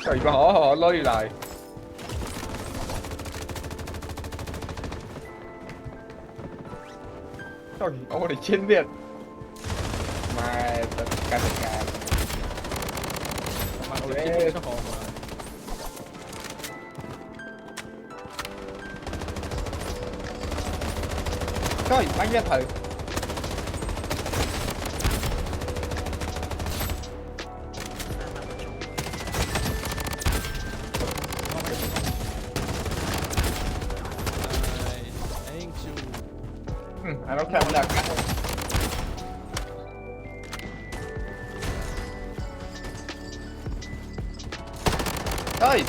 Trời mà họ lôi lại. Trời ơi để trên Việt. Mà tất cả. Mà ngồi trên cho họ mà. Trời bánh ra thử. Anh nó không là cắt. Ơi.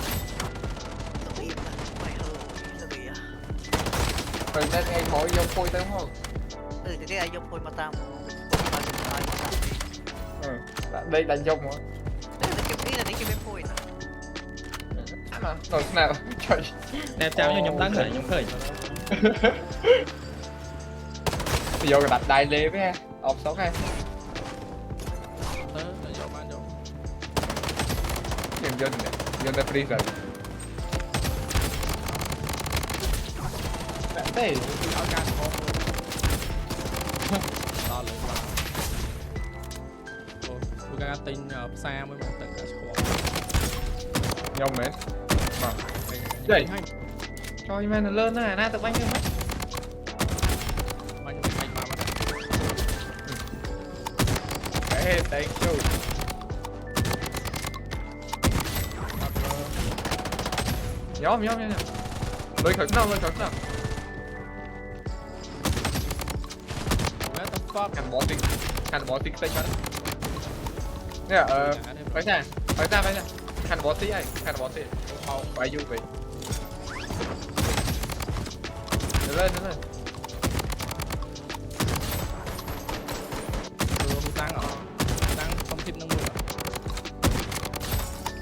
Rồi nên ngay khỏi vô phôi tới không? Ừ thì cái ai dùng phôi mà tao Đây đánh dông hả? đây là cái bên phôi Rồi nào, trời. Nè chào cho nhóm đắng rồi, nhóm khởi. Bây giờ đặt đai lê với ha. Ốc 6 ha. Là dọn ban dọn. Dân nè, dân đã free rồi. Đây, Áo can không. To lớn quá. Tôi đang tin xa mới một tận cả squad. nhông mến. Mà. Đây. Trời mà nó lên à, na tự bánh lên mất. Bánh mà bắt. Hey, thank you. Nhóm. Lôi khẩn nào. What the fuck? Hàn bó tinh xanh mất. Nè, phải ra. Hàn bó tí ấy, hàn bó tí. Mau, phải du về. Lên. Tăng không thêm 50 rồi.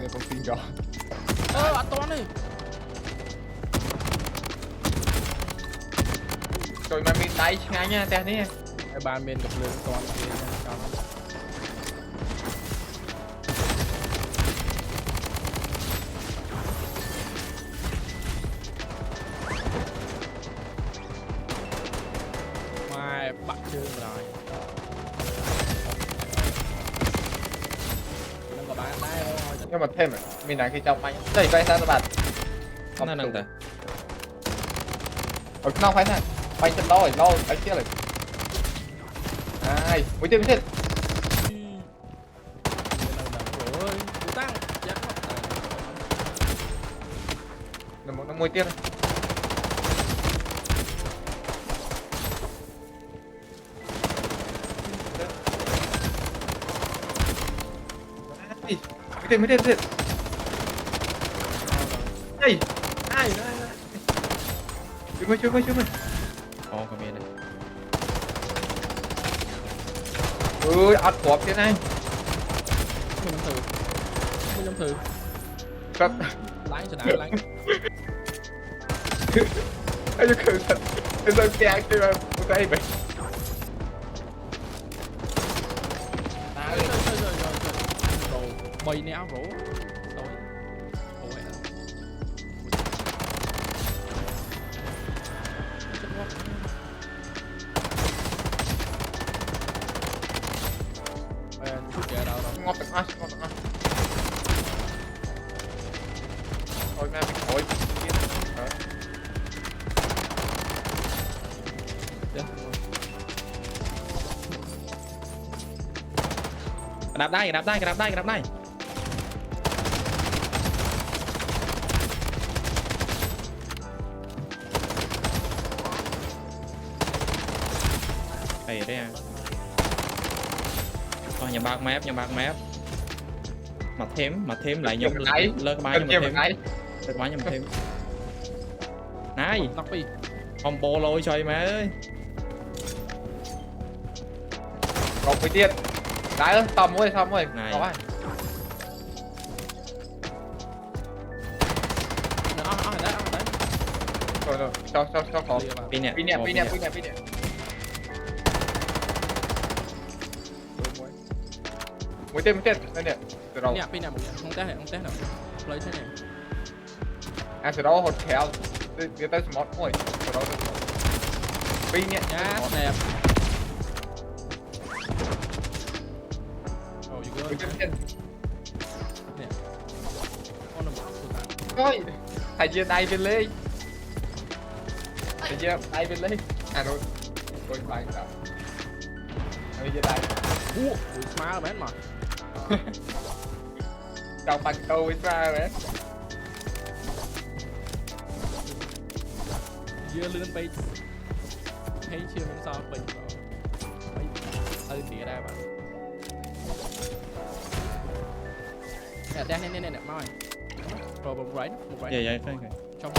Nghe con tin rõ. Anh toán đi. Rồi mà mình đáy ngay nha, tên đi. Cái bàn bên gặp lươn toán kia nha. Mai bắt chưa rồi. Nó có bán đáy thôi. Nhưng mà thêm mình đánh cái trong anh. Đây quay sang các bạn. Không năng ta. Ở nào phải nè. Bánh chân lo đánh kia rồi. Ai, mới tiếp. Nó môi tiếp. Mới tiếp. Đây. Ai. Chui mày. Ồ, có miền này. Ui, ăn cọp thế này. Mình thử. Cắt. Lái cho đã lái. Anh cứ khử thật. Em đang kẹt chứ mà. Một tay mày. Rồi. Đồ bay néo rổ. Rồi. Ôi à. Chút kìa đâu rồi. Ngon thật á. Thôi mẹ mình thôi. Đạp đai. Đây đấy à. Nhà bạc map. Mà thêm lại nhung lên cái máy nhưng mà thêm. Này, combo lôi chơi má ơi. Còn với tiền. Đái ơi, xong rồi. Này. Đó rồi. Cho khó. Pin nè. Mũi tên đây nè. Từ đầu. Nè, pin nè, không té nào. lấy thế này sau đó hột khéo người ta smart ôi sau đó pin nhé nhá đẹp oh you good chân con nó bảo thôi thầy chia tay bên ly thầy chia tay bên ly rồi tôi phải sao thầy chia tay ủa smart man mà trong bàn câu với ra đấy dưa lươn bay thấy chưa mình sao bay thì ra bạn nè nè mau rồi một right Dạ dạ cái trong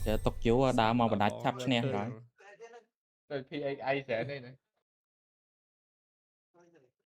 Dạ tục chú đã mà đá chắp nè rồi rồi PA sẽ đây này